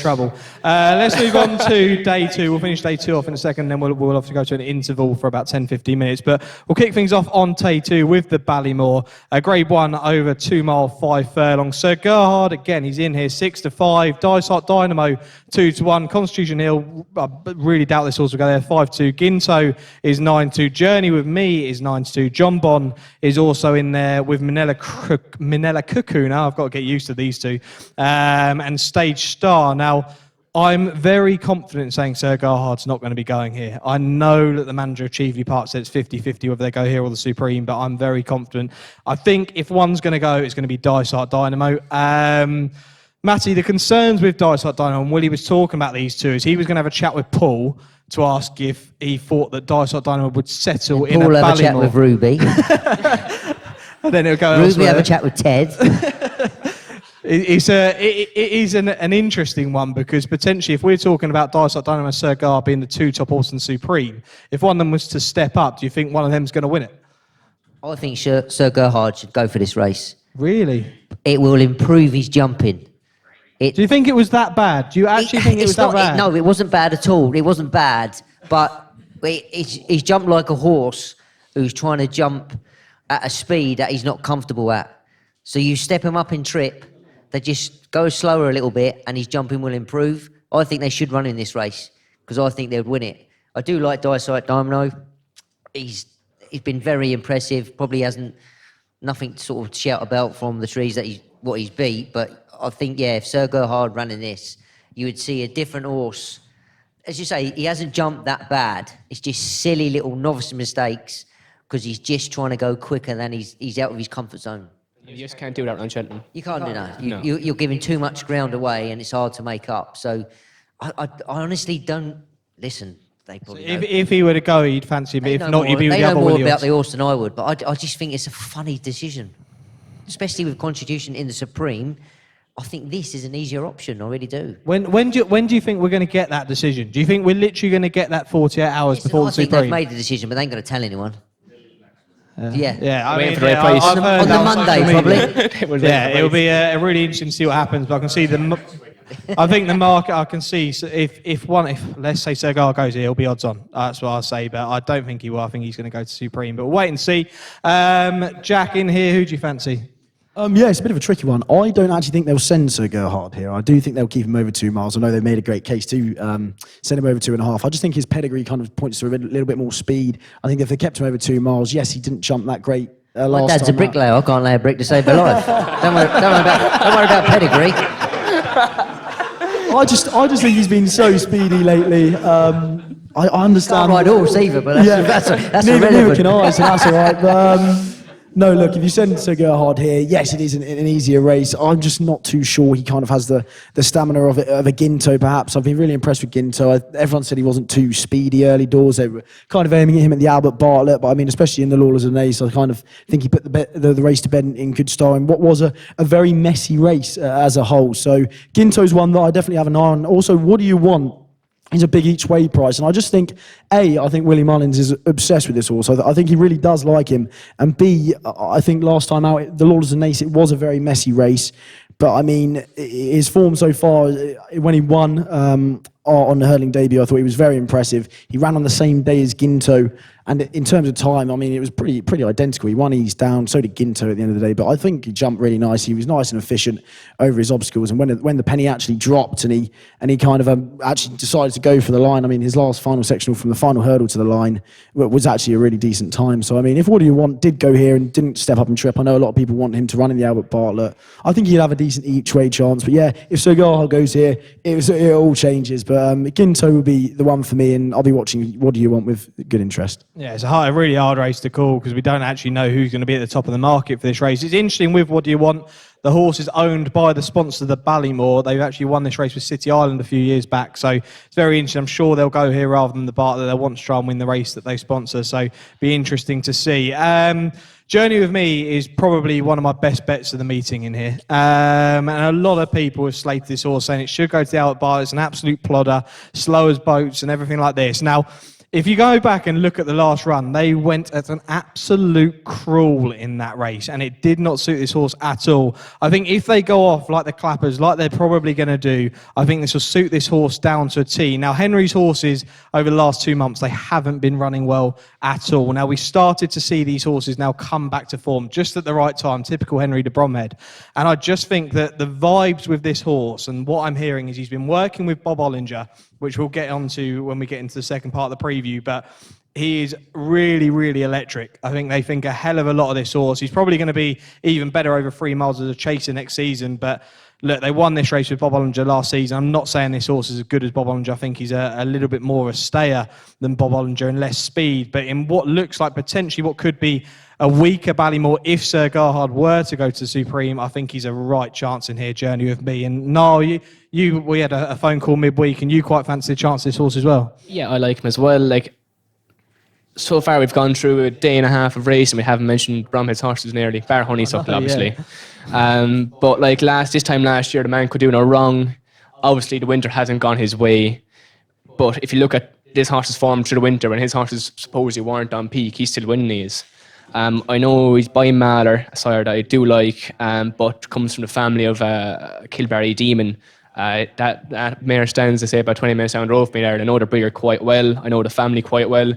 trouble. Let's move on to day 2. We'll finish day 2 off in a second, then we'll have to go to an interval for about 10-15 minutes. But we'll kick things off on day 2 with the Ballymore. Grade 1 over 2 mile 5 furlongs. Sir Gerhard, again, he's in here 6-5. Dysart Dynamo 2-1. Constitution Hill, I really doubt this horse will go there, 5-2. Ginto is 9-2. Journey with Me is 9-2. John Bon is also in there with Manila Cuckoo. Now I've got to get used to these two. And Stage Star. Now, I'm very confident in saying Sir Gerhard's not going to be going here. I know that the manager of Cheveley Park said it's 50-50 whether they go here or the Supreme, but I'm very confident. I think if one's going to go, it's going to be Dysart Dynamo. Mattie, the concerns with Dysart Dynamo, and Willie was talking about these two, is he was going to have a chat with Paul to ask if he thought that Dysart Dynamo would settle in a Ballymore. Paul have a chat with Ruby. And then it'll go Ruby elsewhere. have a chat with Ted. It is an interesting one, because potentially if we're talking about Dysart Dynamo and Sir Gerhard being the 2 top horses in Supreme, if one of them was to step up, do you think one of them's going to win it? I think Sir Gerhard should go for this race. Really? It will improve his jumping. Do you think it was that bad? Do you actually think it was that bad? No, it wasn't bad at all. It wasn't bad, but he's jumped like a horse who's trying to jump at a speed that he's not comfortable at. So you step him up in trip, they just go slower a little bit, and his jumping will improve. I think they should run in this race, because I think they would win it. I do like Dysart Dynamo. He's been very impressive. Probably hasn't nothing to sort of shout about from the trees that he's beat, but I think, yeah, if Sir Gerhard ran in this, you would see a different horse. As you say, he hasn't jumped that bad. It's just silly little novice mistakes, because he's just trying to go quicker than he's out of his comfort zone. You just can't do that around Cheltenham. You can't do that. No. You're giving too much ground away, and it's hard to make up. So I honestly don't... Listen, they probably If he were to go, you'd fancy him. If not, you'd be with the other They know more about Williams. the horse than I would, but I just think it's a funny decision. Especially with Constitution in the Supreme, I think this is an easier option. I really do. When do you think we're going to get that decision? Do you think we're literally going to get that 48 hours before the I think Supreme? they've made the decision, but they ain't going to tell anyone. Yeah, I Waiting mean, for the right place. I've heard On the that Monday, social media. probably. It'll be really interesting to see what happens. But I can see I think the market. I can see. So if let's say Sir Gerhard goes here, it'll be odds on. That's what I'll say. But I don't think he will. I think he's going to go to Supreme. But we'll wait and see. Jack in here. Who do you fancy? Yeah, it's a bit of a tricky one. I don't actually think they'll send Sir Gerhard here. I do think they'll keep him over 2 miles. I know they've made a great case to send him over 2.5. I just think his pedigree kind of points to a little bit more speed. I think if they kept him over 2 miles, yes, he didn't jump that great last time. My dad's a bricklayer. I can't lay a brick to save my life. don't worry about pedigree. I just think he's been so speedy lately. I understand. Can't ride horse either, but that's neither irrelevant. can I, so that's all right. But, no, look, if you send Sir Gerhard here, yes, it is an easier race. I'm just not too sure he kind of has the stamina of a Ginto, perhaps. I've been really impressed with Ginto. Everyone said he wasn't too speedy early doors. They were kind of aiming at him at the Albert Bartlett, but I mean, especially in the Lawless and Ace, I kind of think he put the race to bed in good style in what was a very messy race as a whole. So Ginto's one that I definitely have an eye on. Also, What Do You Want? He's a big each way price, and I just think, A, I think Willie Mullins is obsessed with this horse. I think he really does like him, and B, I think last time out, the Lawless and Ace, it was a very messy race, but I mean, his form so far, when he won on the hurdling debut, I thought he was very impressive. He ran on the same day as Ginto, and in terms of time, I mean, it was pretty identical. He won ease down, so did Ginto at the end of the day, but I think he jumped really nice. He was nice and efficient over his obstacles, and when the penny actually dropped and he kind of actually decided to go for the line, I mean, his last final sectional from the final hurdle to the line was actually a really decent time. So, I mean, if What Do You Want did go here and didn't step up and trip, I know a lot of people want him to run in the Albert Bartlett. I think he'd have a decent each way chance, but yeah, if Sir Gerhard goes here, it all changes, but Ginto will be the one for me, and I'll be watching What Do You Want with good interest. Yeah, it's a really hard race to call, because we don't actually know who's going to be at the top of the market for this race. It's interesting with What Do You Want? The horse is owned by the sponsor, the Ballymore. They've actually won this race with City Island a few years back, so it's very interesting. I'm sure they'll go here rather than the Bartlett. They'll want to try and win the race that they sponsor, so be interesting to see. Journey with Me is probably one of my best bets of the meeting in here. And a lot of people have slated this horse, saying it should go to the Albert Bartlett. It's an absolute plodder, slow as boats and everything like this. Now, If you go back and look at the last run, they went at an absolute crawl in that race, and it did not suit this horse at all. I think if they go off like the clappers, like they're probably going to do, I think this will suit this horse down to a T. Now, Henry's horses over the last 2 months, they haven't been running well at all. Now, we started to see these horses now come back to form just at the right time, typical Henry de Bromhead. And I just think that the vibes with this horse, and what I'm hearing is he's been working with Bob Ollinger, which we'll get onto when we get into the second part of the preview, but he is really, really electric. I think they think a hell of a lot of this horse. He's probably going to be even better over 3 miles as a chaser next season, but look, they won this race with Bob Ollinger last season. I'm not saying this horse is as good as Bob Ollinger. I think he's a little bit more of a stayer than Bob Ollinger and less speed, but in what looks like potentially what could be a weaker Ballymore, if Sir Gerhard were to go to Supreme, I think he's a right chance in here, Journey with me. And Niall, we had a phone call midweek, and you quite fancy a chance this horse as well. Yeah, I like him as well. Like, so far we've gone through a day and a half of race, and we haven't mentioned Bromhead's horses nearly, bar Honeysuckle, obviously. Yeah. But like this time last year, the man could do no wrong. Obviously, the winter hasn't gone his way. But if you look at this horse's form through the winter, when his horses supposedly weren't on peak, he's still winning these. I know he's by Mahler, a sire that I do like, but comes from the family of Kilbarry Demon. That mare stands, they say, about 20 minutes down the road from me there. I know the breeder quite well. I know the family quite well.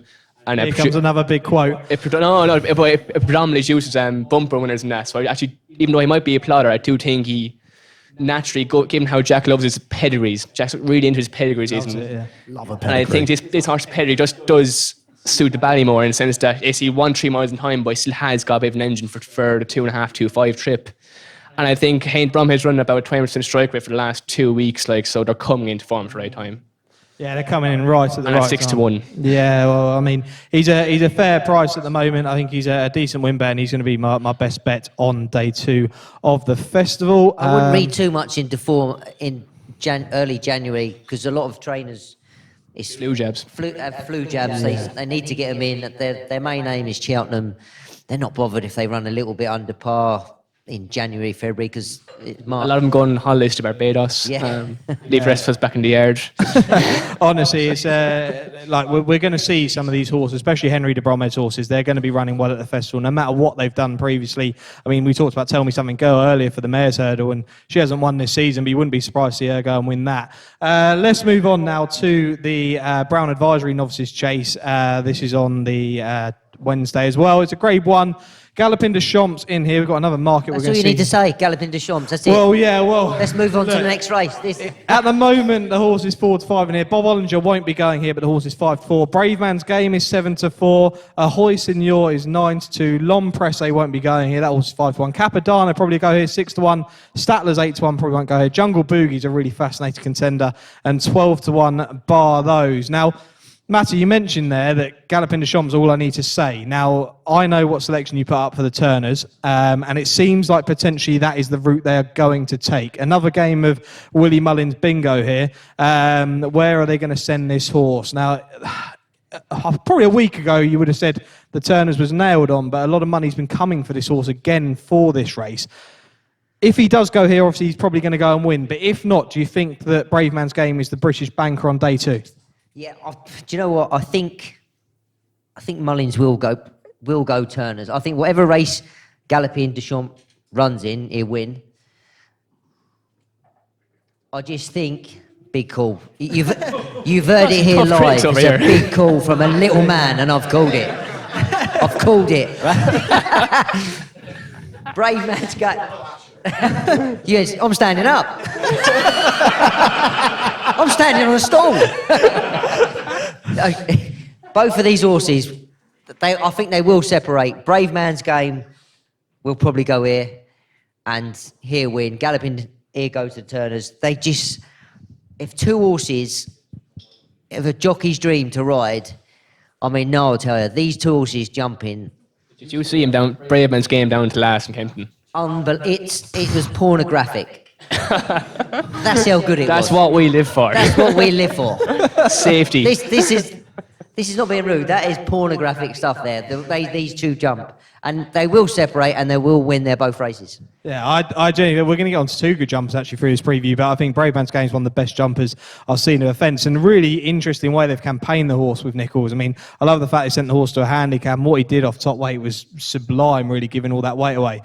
And here comes another big quote. It predominantly uses bumper winners and that. So I actually, even though he might be a plotter, I do think he naturally, given how Jack loves his pedigrees, Jack's really into his pedigrees. Love a pedigree. And I think this horse's pedigree just does suit the Ballymore in the sense that he won 3 miles in time, but he still has got a bit of an engine for the 2.5, 2.5 trip. And I think Hayne Bromhead's running about a 20% strike rate for the last 2 weeks, so they're coming into form at the right time. Yeah, they're coming in right at the right time. 6-1. Yeah, well, I mean, he's a fair price at the moment. I think he's a decent win bet, and he's going to be my best bet on day 2 of the festival. I wouldn't read too much into form in early January, because a lot of trainers... It's flu jabs. Flu jabs. They need to get them in. Their main aim is Cheltenham. They're not bothered if they run a little bit under par in January, February, because it's March. A lot of them go on holidays to Barbados. Yeah. Leave the rest of us back in the yard. Honestly, it's like we're going to see some of these horses, especially Henry de Bromhead's horses. They're going to be running well at the festival, no matter what they've done previously. I mean, we talked about Tell Me Something Girl earlier for the Mayor's Hurdle, and she hasn't won this season, but you wouldn't be surprised to see her go and win that. Let's move on now to the Brown Advisory Novices Chase. This is on the Wednesday as well. It's a Grade 1. Galloping de Champs in here. We've got another market That's we're going to see. all you need to say, Galloping de Champs. That's it. Well, yeah, well. Let's move on to look, the next race. At the moment, the horse is 4-5 in here. Bob Ollinger won't be going here, but the horse is 5-4. Brave Man's Game is 7-4. Ahoy Signor is 9-2. L'Homme Presse won't be going here. That horse is 5-1. Capadana probably go here 6-1. Statler's 8-1. Probably won't go here. Jungle Boogie's a really fascinating contender, and 12-1 bar those. Now, Mattie, you mentioned there that Galloping de Champs is all I need to say. Now, I know what selection you put up for the Turners, and it seems like potentially that is the route they are going to take. Another game of Willie Mullins bingo here. Where are they going to send this horse? Now, probably a week ago, you would have said the Turners was nailed on, but a lot of money's been coming for this horse again for this race. If he does go here, obviously he's probably going to go and win. But if not, do you think that Brave Man's Game is the British banker on day 2? Yeah, do you know what? I think Mullins will go Turners. I think whatever race Galloping de Champs runs in, he'll win. I just think big call. You've heard it here live. It's a big call from a little man, and I've called it. I've called it. Right? Brave Man's Game. Yes, I'm standing up. I'm standing on a stool. Both of these horses, I think they will separate. Brave Man's Game will probably go here, and here win. Galloping, here goes the Turners. They just, if two horses, if a jockey's dream to ride, I mean, no, I'll tell you, these two horses jumping. Did you see him down Brave Man's Game down to last in Kempton? It was pornographic. That's how good it was. That's what we live for. That's what we live for. Safety. This is not being rude. That is pornographic stuff there. These two jump. And they will separate and they will win their both races. Yeah, I genuinely, we're going to get on to two good jumpers actually through this preview, but I think Brave Man's Game is one of the best jumpers I've seen of a fence, and really interesting way they've campaigned the horse with Nichols. I mean, I love the fact they sent the horse to a handicap, and what he did off top weight was sublime, really giving all that weight away.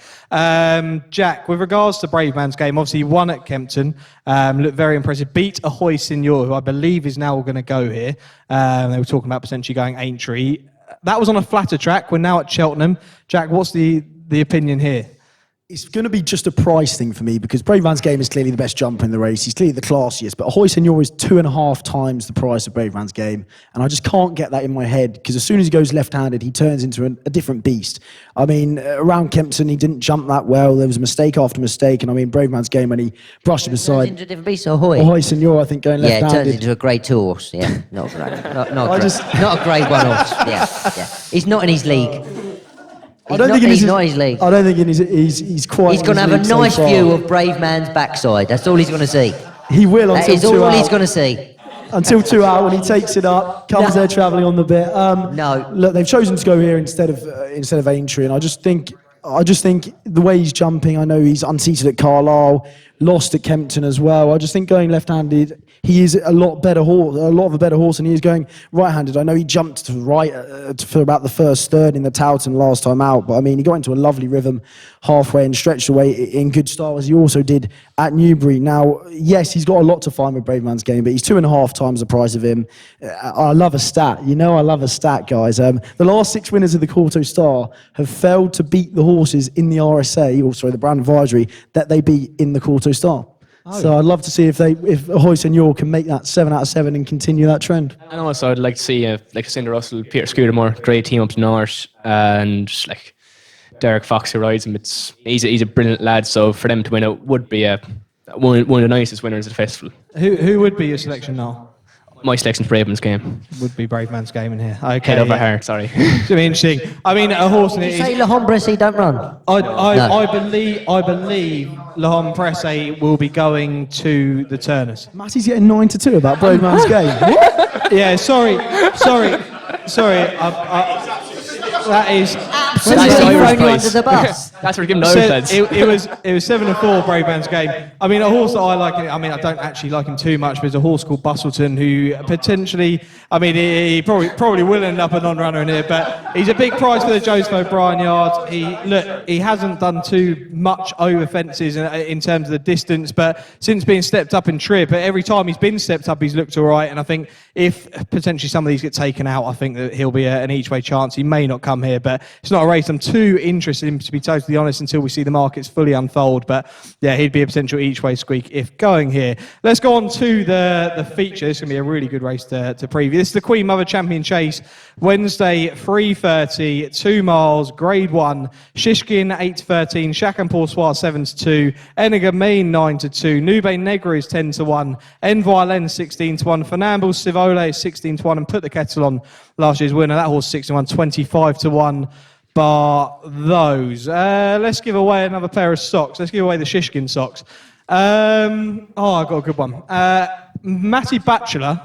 Jack, with regards to Brave Man's Game, obviously he won at Kempton, looked very impressive, beat Ahoy Signor, who I believe is now going to go here. They were talking about potentially going Aintree. That was on a flatter track. We're now at Cheltenham. Jack, what's the opinion here? It's going to be just a price thing for me because Brave Man's Game is clearly the best jumper in the race. He's clearly the classiest, but Ahoy Senor is 2.5 times the price of Brave Man's Game, and I just can't get that in my head because as soon as he goes left-handed, he turns into a different beast. I mean, around Kempton, he didn't jump that well. There was mistake after mistake, and I mean, Brave Man's Game, when he brushed him aside. Turns into a different beast, Ahoy. Ahoy Senor, I think, going Yeah, it left-handed. turns into a Grade 2 horse. Yeah, not a Grade 1 horse. Yeah. He's not in his league. He's not in his league. I don't think he's quite. He's going to have a nice view of Brave Man's backside. That's all he's going to see. He will That until is 2 all out. he's going to see. Until 2 out when he takes it up, comes there travelling on the bit. No. Look, they've chosen to go here instead of Aintree, and I just think the way he's jumping. I know he's unseated at Carlisle, lost at Kempton as well. I just think going left-handed, he is a lot of a better horse than he is going right-handed. I know he jumped to right for about the first third in the Towton last time out, but I mean, he got into a lovely rhythm halfway and stretched away in good style as he also did at Newbury. Now, yes, he's got a lot to find with Brave Man's Game, but he's 2.5 times the price of him. I love a stat. I love a stat, guys. The last 6 winners of the Quarto Star have failed to beat the horses in the RSA, the Brown Advisory, that they beat in the Quarto Star. Oh. So I'd love to see if Ahoy Senor can make that 7 out of 7 and continue that trend. And also I'd like to see like Cinder Russell, Peter Scudamore, great team up to north, and like Derek Fox who rides him. He's a brilliant lad. So for them to win it would be one of the nicest winners of the festival. Who would be your selection now? My selection's Brave Man's Game. Would be Brave Man's Game in here. Okay, Head over heart, sorry. It's going to be interesting. I mean, a horse... Did you say Le Hombre don't run? I believe Le Hombre will be going to the Turners. Mattie's getting 9-2 about Brave Man's Game. What? Yeah, sorry. That is... Absolutely thrown you under the bus. That's for giving no offense. It was 7-4 Brave Man's Game. I mean, a horse that I like. I mean, I don't actually like him too much, but there's a horse called Bustleton who potentially. I mean, he probably will end up a non-runner in here, but he's a big price for the Joseph O'Brien yard. He hasn't done too much over fences in terms of the distance, but since being stepped up in trip, every time he's been stepped up, he's looked all right. And I think if potentially some of these get taken out, I think that he'll be an each-way chance. He may not come here, but it's not a race I'm too interested in, to be totally honest, until we see the markets fully unfold. But yeah, he'd be a potential each-way squeak if going here. Let's go on to the feature. This is going to be a really good race to preview. This is the Queen Mother Champion Chase, Wednesday, 3:30, 2 miles, Grade 1. Shishkin 8-13, Chacan Soir 7-2, Eniga Mean 9-2, Nube Negra is 10-1, Envilen 16-1, Fernambles Civole is 16-1, and Put the Kettle On, last year's winner. That horse 61, 25-1. Bar those. Let's give away another pair of socks. Let's give away the Shishkin socks. I got a good one. Mattie Batchelor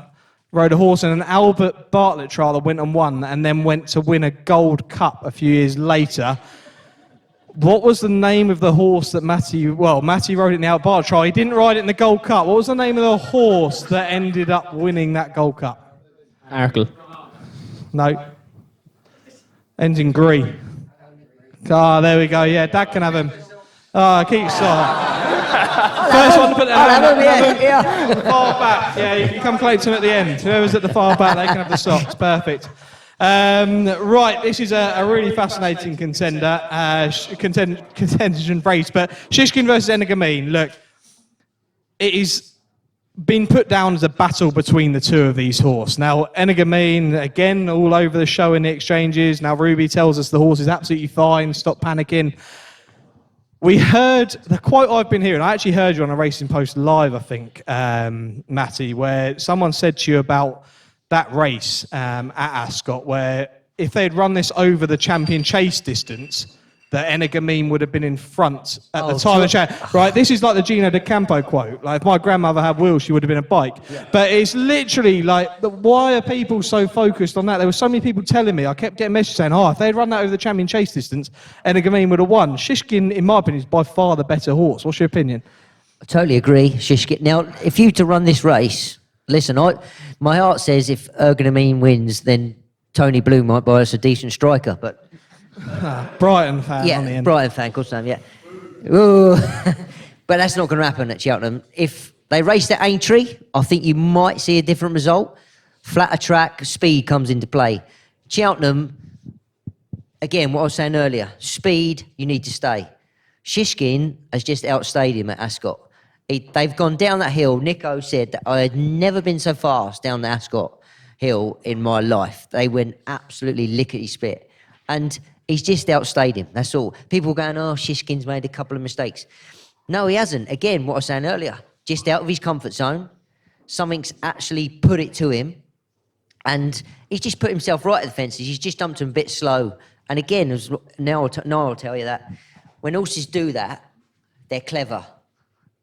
rode a horse in an Albert Bartlett trial that went and won, and then went to win a Gold Cup a few years later. What was the name of the horse that Mattie rode it in the Albert Bartlett trial. He didn't ride it in the Gold Cup. What was the name of the horse that ended up winning that Gold Cup? Arkle. No. Ends in Gree. There we go. Yeah, Dad can have him. Keep First one to put the far back. Yeah, you can come collect him at the end. Whoever's at the far back, they can have the socks. Perfect. Right, this is a really fascinating contention race. But Shishkin versus Enigamine. Look, it is been put down as a battle between the two of these horses. Now, Enigamine, again, all over the show in the exchanges. Now, Ruby tells us the horse is absolutely fine, stop panicking. We heard, the quote I've been hearing, I actually heard you on a Racing Post Live, I think, Mattie, where someone said to you about that race at Ascot, where if they'd run this over the Champion Chase distance, that Energamine would have been in front at the time of the chat. Right, this is like the Gino de Campo quote. Like, if my grandmother had wheels, she would have been a bike. Yeah. But it's literally like, why are people so focused on that? There were so many people telling me, I kept getting messages saying, if they'd run that over the champion chase distance, Energamine would have won. Shishkin, in my opinion, is by far the better horse. What's your opinion? I totally agree, Shishkin. Now, if you to run this race, listen, my heart says if Ergonomine wins, then Tony Blue might buy us a decent striker, but... Brighton fan on the end. Brighton fan, of course I am, yeah. Ooh. But that's not going to happen at Cheltenham. If they race at Aintree, I think you might see a different result. Flatter track, speed comes into play. Cheltenham, again, what I was saying earlier, speed, you need to stay. Shishkin has just outstayed him at Ascot. They've gone down that hill. Nico said that I had never been so fast down the Ascot hill in my life. They went absolutely lickety-split. And he's just outstayed him, that's all. People going, Shishkin's made a couple of mistakes. No, he hasn't. Again, what I was saying earlier, just out of his comfort zone. Something's actually put it to him. And he's just put himself right at the fences. He's just dumped him a bit slow. And again, now I'll tell you that, when horses do that, they're clever.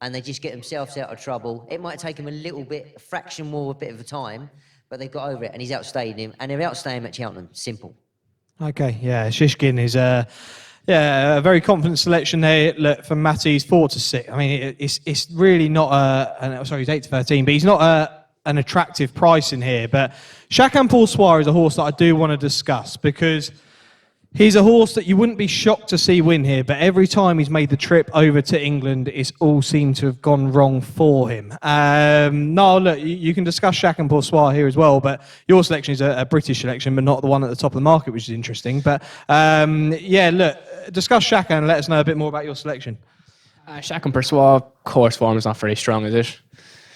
And they just get themselves out of trouble. It might take him a fraction more, a bit of a time, but they've got over it. And he's outstayed him. And they've outstayed him at Cheltenham. Simple. Okay, yeah, Shishkin is a very confident selection there. Look, for Mattie's 4 to 6. I mean, it's really not he's 8 to 13, but he's not an attractive price in here. But Chacun Pour Soi is a horse that I do want to discuss because he's a horse that you wouldn't be shocked to see win here, but every time he's made the trip over to England, it's all seemed to have gone wrong for him. No, look, you can discuss Chacun Pour Soi here as well, but your selection is a British selection, but not the one at the top of the market, which is interesting. But look, discuss Chacun and let us know a bit more about your selection. Chacun Pour Soi course form is not very strong, is it?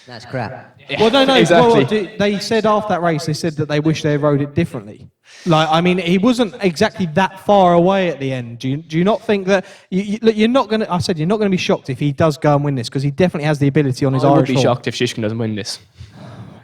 That's crap. Yeah, well, no. exactly. Well, they said after that race, they said that they wish they rode it differently. Like, I mean, he wasn't exactly that far away at the end. Do you not think that you're not going to? I said you're not going to be shocked if he does go and win this because he definitely has the ability on his Irish. I would be form. shocked if Shishkin doesn't win this.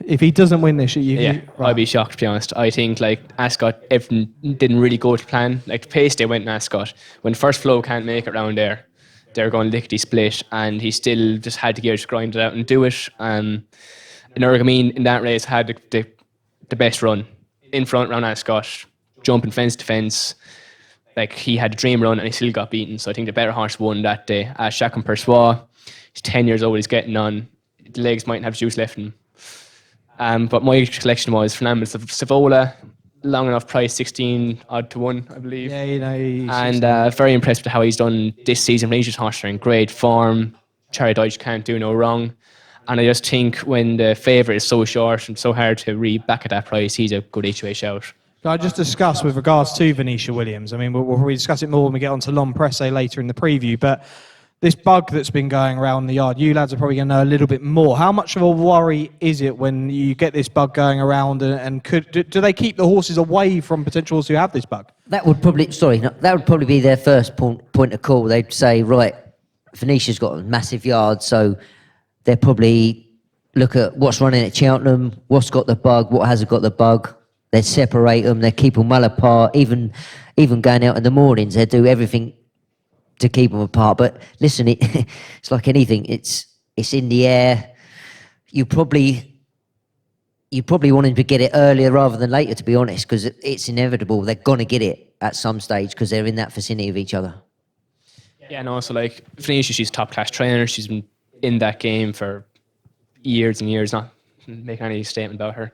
If he doesn't win this, right. I'd be shocked, to be honest. I think Ascot, everything didn't really go to plan. Like the pace they went in Ascot, when First Flow can't make it round there, they're going lickety split, and he still just had to gear to grind it out and do it. Energamine in that race had the best run in front round Ascot, jumping fence to fence. Like, he had a dream run and he still got beaten. So I think the better horse won that day. Chacun Pour Soi, he's 10 years old, he's getting on. The legs mightn't have juice left in him. But my selection was Fernando Savola, long enough price, 16 odd to 1, I believe. Yeah, you know. And very impressed with how he's done this season. Rangers horse are in great form. Charlie Deutsch can't do no wrong. And I just think when the favourite is so short and so hard to read back at that price, he's a good each way shout. Can I just discuss with regards to Venetia Williams? I mean, we'll probably discuss it more when we get on to L'Homme Pressé later in the preview, but this bug that's been going around the yard, you lads are probably going to know a little bit more. How much of a worry is it when you get this bug going around, and do they keep the horses away from potential horses who have this bug? That would probably be their first point of call. They'd say, right, Venetia's got a massive yard, so they'll probably look at what's running at Cheltenham, what's got the bug, what hasn't got the bug. They separate them, they keep them well apart. Even going out in the mornings, they do everything to keep them apart. But listen, it's like anything. It's in the air. You probably want him to get it earlier rather than later, to be honest, because it's inevitable. They're gonna get it at some stage because they're in that vicinity of each other. Yeah, and also like Venetia, she's a top class trainer. She's been in that game for years and years, not making any statement about her,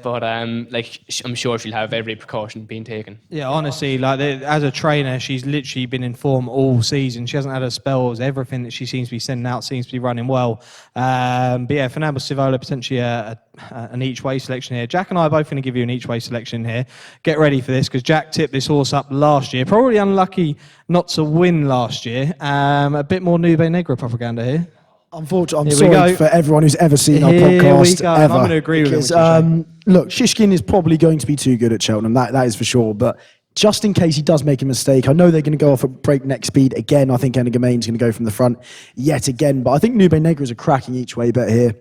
but I'm sure she'll have every precaution being taken. Yeah, honestly, as a trainer, she's literally been in form all season. She hasn't had her spells. Everything that she seems to be sending out seems to be running well. But yeah, Fernando Savola, potentially an each way selection here. Jack and I are both going to give you an each way selection here. Get ready for this because Jack tipped this horse up last year. Probably unlucky not to win last year. A bit more Nube Negra propaganda here. Unfortunately, I'm sorry for everyone who's ever seen our podcast ever. I'm going to agree with him. Look, Shishkin is probably going to be too good at Cheltenham. That is for sure. But just in case he does make a mistake, I know they're going to go off at breakneck speed again. I think Energamain's going to go from the front yet again. But I think Nube Negra is a cracking each way bet here.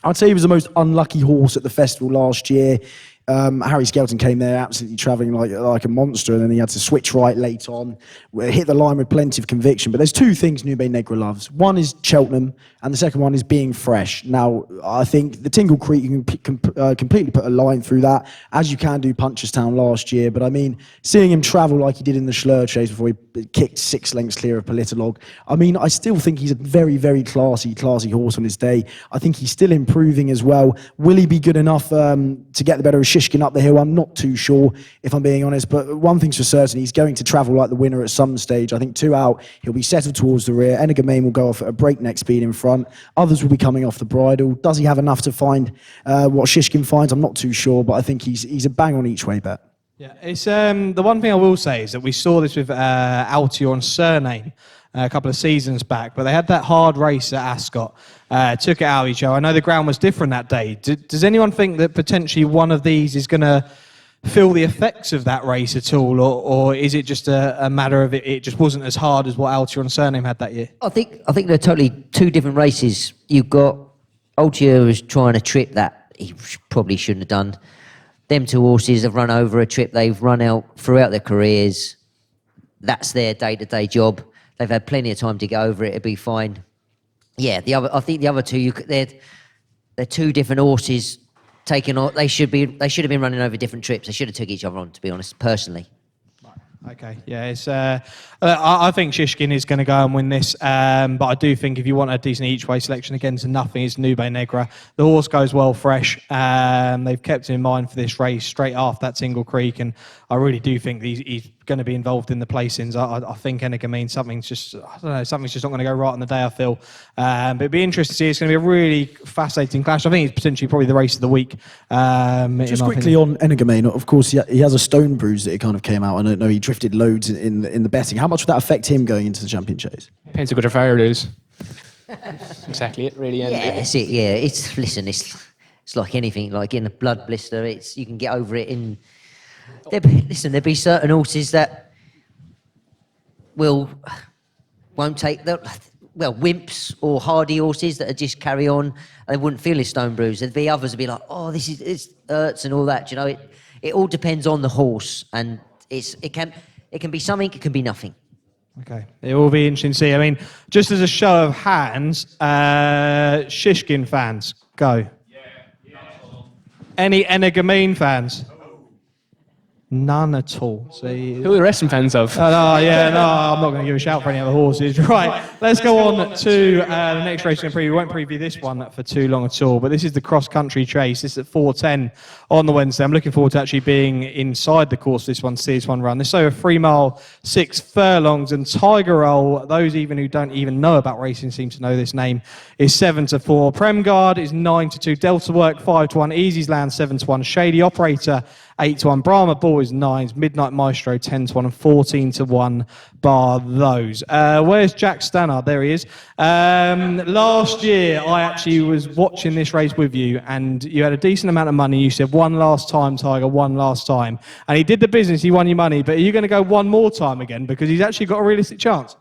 I'd say he was the most unlucky horse at the festival last year. Harry Skelton came there absolutely travelling like a monster, and then he had to switch right late on, hit the line with plenty of conviction. But there's two things Nube Negra loves. One is Cheltenham, and the second one is being fresh. Now, I think the Tingle Creek, you can completely put a line through that, as you can do Punchestown last year. But I mean, seeing him travel like he did in the Schlur Chase before he kicked 6 lengths clear of Politolog, I mean, I still think he's a very, very classy horse on his day. I think he's still improving as well. Will he be good enough to get the better of Shishkin up the hill? I'm not too sure, if I'm being honest. But one thing's for certain, he's going to travel like the winner at some stage. I think 2 out, he'll be settled towards the rear. Energamain will go off at a breakneck speed in front. Others will be coming off the bridle. Does he have enough to find what Shishkin finds? I'm not too sure, but I think he's a bang on each way bet. Yeah, it's the one thing I will say is that we saw this with Altior's Surname a couple of seasons back, but they had that hard race at Ascot, took it out each other. I know the ground was different that day. Does anyone think that potentially one of these is going to feel the effects of that race at all, or is it just a matter of it just wasn't as hard as what Altior's Surname had that year? I think they're totally two different races. You've got Altior was trying to trip that he probably shouldn't have done. Them 2 horses have run over a trip they've run out throughout their careers. That's their day-to-day job. They've had plenty of time to get over it. It'll be fine. Yeah, I think the other 2, they're 2 different horses taking on. They should have been running over different trips. They should have took each other on, to be honest, personally. Okay, yeah, it's. I think Shishkin is going to go and win this, but I do think if you want a decent each-way selection, again to nothing, it's Nube Negra. The horse goes well fresh. They've kept him in mind for this race straight after that Tingle Creek, and I really do think he's going to be involved in the placings. I think Energamain, something's just not going to go right on the day, I feel. But it'd be interesting to see. It's going to be a really fascinating clash. I think it's potentially probably the race of the week. Just quickly on Energamain, of course, he has a stone bruise that it kind of came out. I don't know, he drifted loads in the betting. How much would that affect him going into the Champion Chase? Depends how good a fire it is. Exactly it, really. Yeah, that's it. Yeah, it's like anything. Like in a blood blister, you can get over it in. There'll be certain horses that won't take wimps or hardy horses that just carry on. They wouldn't feel his stone bruise. There'd be others that'd be like, oh, this hurts and all that. You know, it all depends on the horse, and it can be something, it can be nothing. Okay, it will be interesting to see. I mean, just as a show of hands, Shishkin fans, go. Any Energamain fans? None at all. See, Who are the wrestling fans of? I'm not going to give a shout for any other horses. Right, let's go on to the next race. We won't preview this one for too long at all, but this is the cross-country chase. This is at 4:10 on the Wednesday. I'm looking forward to actually being inside the course this one, see this one run. This is over 3 mile, 6 furlongs, and Tiger Roll, those even who don't even know about racing seem to know this name, is 7-4. Premguard is 9-2. Delta Work 5-1. Easy's Land 7-1. Shady Operator 8-1. Brahma Bull is 9s. Midnight Maestro 10-1 and 14-1 bar those. Where's Jack Stannard? There he is. Last year I actually was watching this race with you, and you had a decent amount of money. You said one last time, Tiger, one last time. And he did the business, he won your money, but are you going to go one more time again? Because he's actually got a realistic chance.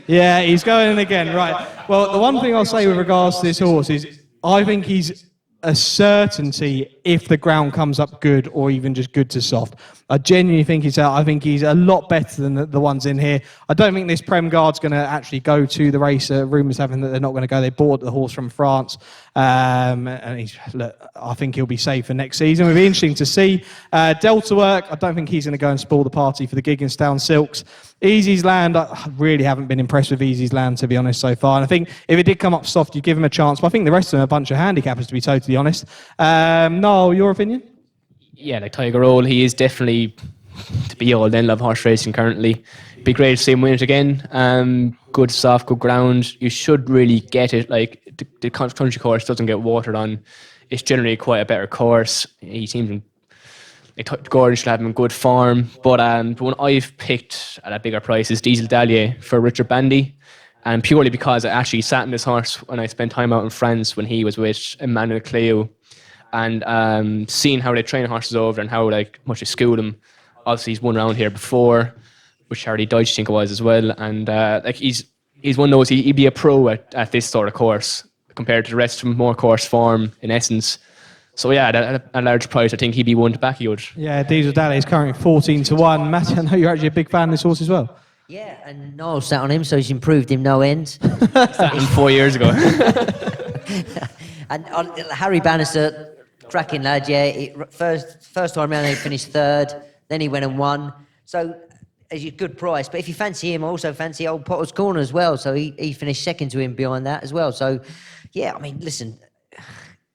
Yeah, he's going in again, right. Well, the one thing I'll say with regards to this horse is I think he's a certainty if the ground comes up good or even just good to soft. I genuinely think he's out. I think he's a lot better than the ones in here. I don't think this Prem Guard's going to actually go to the race. Rumours having that they're not going to go. They bought the horse from France. And I think he'll be safe for next season. It'll be interesting to see. Delta Work, I don't think he's going to go and spoil the party for the Gigginstown Silks. Easy's Land, I really haven't been impressed with Easy's Land, to be honest, so far. And I think if it did come up soft, you'd give him a chance. But I think the rest of them are a bunch of handicappers, to be totally honest. Niall, your opinion? Yeah, like Tiger Roll, he is definitely to be all then love horse racing currently. Be great to see him win it again. Good soft, good ground. You should really get it. Like the country course doesn't get watered on. It's generally quite a better course. He seems Gordon should have him in good form. But the one I've picked at a bigger price is Diesel Dallier for Richard Bandy. And purely because I actually sat in this horse when I spent time out in France when he was with Emmanuel Cleo. And seeing how they train horses over and how much they school them. Obviously, he's won around here before, with Charlie Deutsch, I think it was as well. And he's one of those. He'd be a pro at this sort of course compared to the rest of them, more course form in essence. So yeah, at a large price, I think he'd be one to back. He would. Yeah, Diesel Daly is currently 14-1. Mattie, I know you're actually a big fan of this horse as well. Yeah, and Niall sat on him, so he's improved him no end. That 4 years ago. And Harry Bannister, cracking lad, yeah. First time round, he finished third. Then he went and won. So, as a good price. But if you fancy him, I also fancy old Potter's Corner as well. So he finished second to him behind that as well. So, yeah, I mean, listen,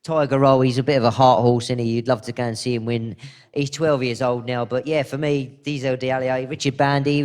Tiger Roll, he's a bit of a heart horse, isn't he? You'd love to go and see him win. He's 12 years old now. But, yeah, for me, Diesel Daly, Richard Bandy,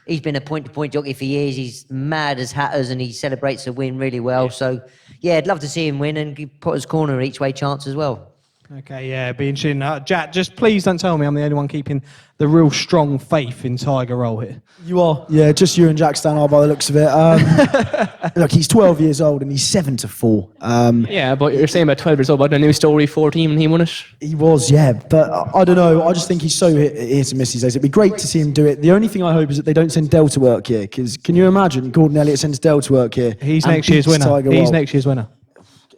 he's been a point-to-point jockey for years. He's mad as hatters and he celebrates a win really well. Yeah. So, yeah, I'd love to see him win and give Potter's Corner an each-way chance as well. Okay, yeah, be interesting. Jack, just please don't tell me I'm the only one keeping the real strong faith in Tiger Roll here. You are. Yeah, just you and Jack Stanard by the looks of it. Look, he's 12 years old and he's 7-4. Yeah, but you're saying about 12 years old, but a new story, 14, and he won it? He was, yeah. But I don't know. I just think he's so hit and miss these days. It'd be great to see him do it. The only thing I hope is that they don't send Delta work here, because can you imagine Gordon Elliott sends Delta work here? He's next year's winner. He's next year's winner.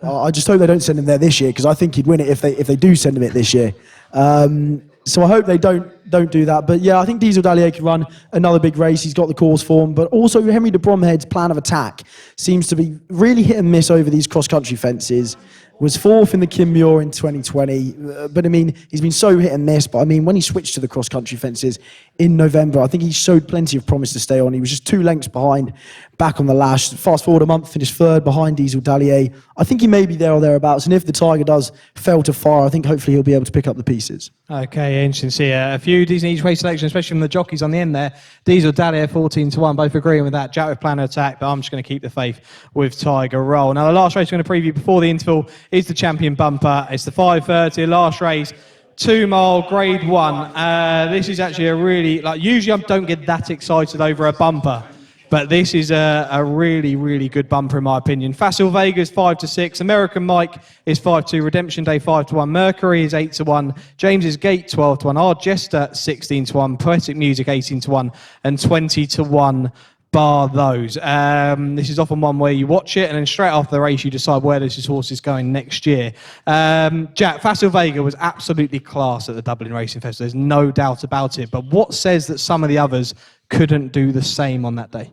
I just hope they don't send him there this year, because I think he'd win it if they do send him it this year. So I hope they don't do that. But yeah, I think Diesel Daly could run another big race. He's got the course form. But also Henry de Bromhead's plan of attack seems to be really hit and miss over these cross-country fences. Was fourth in the Kinmuir in 2020. But I mean, he's been so hit and miss. But I mean, when he switched to the cross-country fences in November, I think he showed plenty of promise to stay on. He was just 2 lengths behind, back on the lash. Fast forward a month, finished third behind Diesel Daly. I think he may be there or thereabouts. And if the Tiger does fail to fire, I think hopefully he'll be able to pick up the pieces. Okay, interesting to see a few decent each way selections, especially from the jockeys on the end there. Diesel Daly 14-1, both agreeing with that. Jack with plan of attack, but I'm just going to keep the faith with Tiger Roll. Now, the last race we're going to preview before the interval is the Champion Bumper. It's the 5:30, last race, 2 mile, grade 1. This is actually a really, usually I don't get that excited over a bumper, but this is a really, really good bumper in my opinion. Facile Vega's 5-6, American Mike is 5-2, Redemption Day 5-1, Mercury is 8-1, James's Gate 12-1, Our Jester 16-1, Poetic Music 18-1, and 20-1. Bar those. This is often one where you watch it and then straight after the race you decide where this horse is going next year. Jack, Facile Vega was absolutely class at the Dublin Racing Festival. There's no doubt about it. But what says that some of the others couldn't do the same on that day?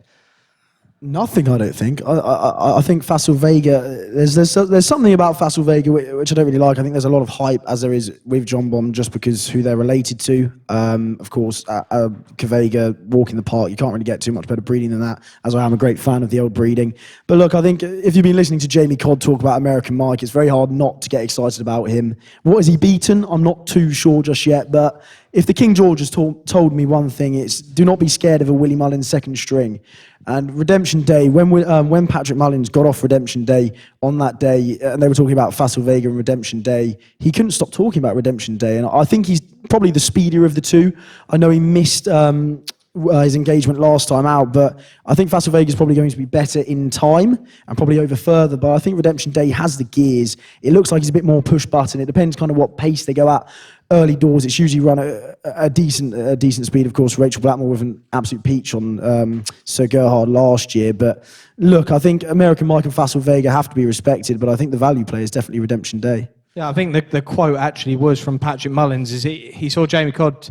Nothing, I don't think. I think Facile Vega, there's something about Facile Vega which I don't really like. I think there's a lot of hype, as there is with John Bomb, just because who they're related to. Of course, Cavega, walk in the park, you can't really get too much better breeding than that, as I am a great fan of the old breeding. But look, I think if you've been listening to Jamie Codd talk about American Mike, it's very hard not to get excited about him. What has he beaten? I'm not too sure just yet, but if the King George has told me one thing, it's do not be scared of a Willie Mullins second string. And Redemption Day, when Patrick Mullins got off Redemption Day on that day, and they were talking about Facile Vega and Redemption Day, he couldn't stop talking about Redemption Day. And I think he's probably the speedier of the two. I know he missed his engagement last time out, but I think Facile Vega is probably going to be better in time and probably over further. But I think Redemption Day has the gears. It looks like he's a bit more push button. It depends kind of what pace they go at. Early doors, it's usually run at a decent speed. Of course, Rachel Blackmore with an absolute peach on Sir Gerhard last year. But look, I think American Mike and Facile Vega have to be respected, but I think the value play is definitely Redemption Day. Yeah, I think the quote actually was from Patrick Mullins. Is he saw Jamie Codd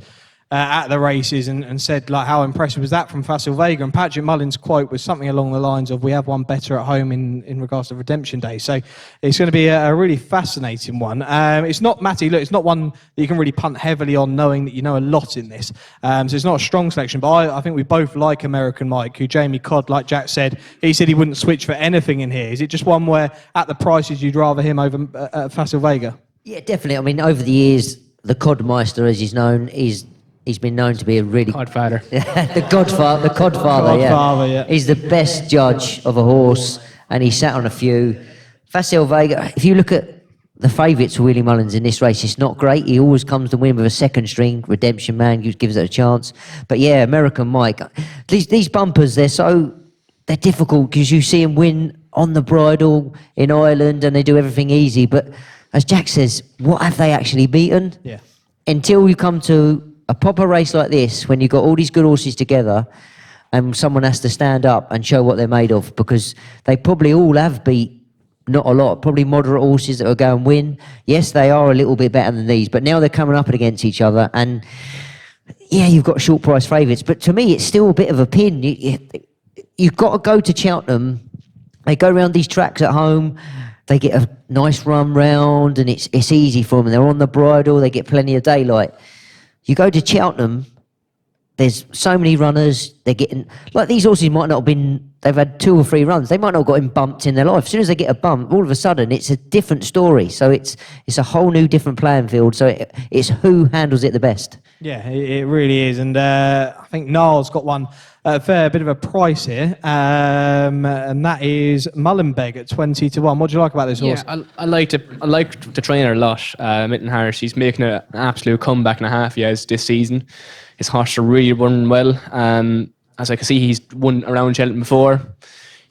at the races and said like how impressive was that from Facile Vega, and Patrick Mullins' quote was something along the lines of we have one better at home in regards to Redemption Day. So it's going to be a really fascinating one. It's not, Mattie, look, it's not one that you can really punt heavily on knowing that you know a lot in this. So it's not a strong selection, but I think we both like American Mike, who Jamie Codd, like Jack said, he said he wouldn't switch for anything in here. Is it just one where at the prices you'd rather him over Facile Vega? Yeah, definitely. I mean, over the years, the Codmeister, as he's known, he's been known to be a really... Godfather. the Codfather, yeah. He's the best judge of a horse, and he sat on a few. Facile Vega, if you look at the favourites for Willie Mullins in this race, it's not great. He always comes to win with a second string. Redemption Man gives it a chance. But yeah, American Mike. These bumpers, they're difficult because you see him win on the bridle in Ireland and they do everything easy. But as Jack says, what have they actually beaten? Yeah. Until you come to a proper race like this, when you've got all these good horses together and someone has to stand up and show what they're made of, because they probably all have beat not a lot. Probably moderate horses that will go and win. Yes, they are a little bit better than these, but now they're coming up against each other. And yeah, you've got short price favourites. But to me, it's still a bit of a pin. You've got to go to Cheltenham. They go around these tracks at home. They get a nice run round, and it's easy for them. They're on the bridle. They get plenty of daylight. You go to Cheltenham, there's so many runners. They're getting, like, these horses might not have been, they've had 2 or 3 runs. They might not have got bumped in their life. As soon as they get a bump, all of a sudden, it's a different story. So it's a whole new different playing field. So it's who handles it the best. Yeah, it really is. And I think Niall's got one a fair bit of a price here. And that is Mullenbeg at 20-1. What do you like about this horse? Yeah, I like the trainer a lot, Mitten Harris. He's making an absolute comeback and a half, he has, this season. His horse are really running well. As I can see, he's won around Cheltenham before.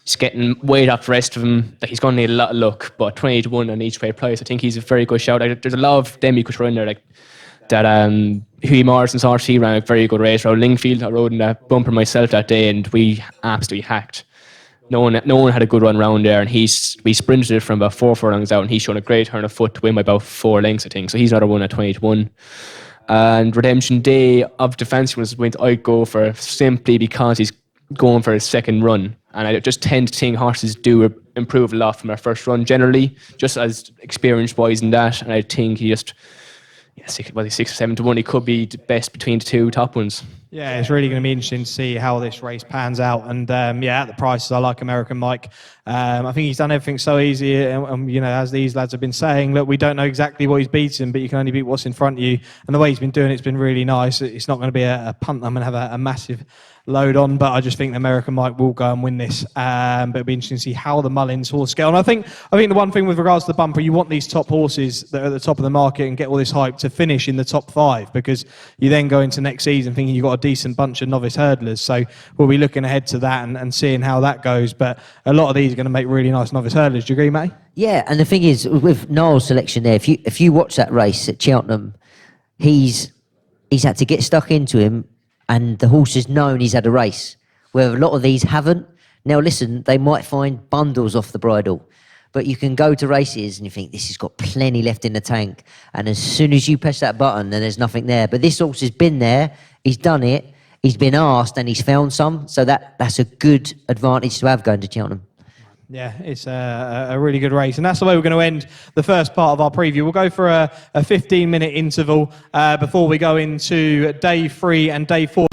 He's getting weight off the rest of them. Like, he's going to need a lot of luck, but 20-1 on each way price, I think he's a very good shout. There's a lot of them you could run in there, like that. Hughie Morrison's horse, he ran a very good race around Lingfield. I rode in that bumper myself that day, and we absolutely hacked. No one had a good run round there, and we sprinted it from about 4 furlongs out, and he's shown a great turn of foot to win by about 4 lengths, I think. So he's another one at 20-1. And Redemption Day of the fancy ones I'd go for, simply because he's going for his second run. And I just tend to think horses do improve a lot from their first run generally, just as experience-wise in that. And I think he just, 6 or 7-1, he could be the best between the 2 top ones. Yeah, it's really going to be interesting to see how this race pans out. And at the prices, I like American Mike. I think he's done everything so easy. And as these lads have been saying, look, we don't know exactly what he's beaten, but you can only beat what's in front of you. And the way he's been doing it's been really nice. It's not going to be a punt them and have a massive load on, but I just think American Mike will go and win this. But it'll be interesting to see how the Mullins horse get on. I think the one thing with regards to the bumper, you want these top horses that are at the top of the market and get all this hype to finish in the top 5, because you then go into next season thinking you've got a decent bunch of novice hurdlers. So we'll be looking ahead to that and seeing how that goes. But a lot of these are going to make really nice novice hurdlers. Do you agree, mate? Yeah, and the thing is, with Niall's selection there, if you watch that race at Cheltenham, he's had to get stuck into him, and the horse has known he's had a race, where a lot of these haven't. Now listen, they might find bundles off the bridle, but you can go to races and you think, this has got plenty left in the tank, and as soon as you press that button, then there's nothing there. But this horse has been there, he's done it, he's been asked, and he's found some, so that's a good advantage to have going to Cheltenham. Yeah, it's a really good race. And that's the way we're going to end the first part of our preview. We'll go for a 15-minute interval before we go into day 3 and day 4.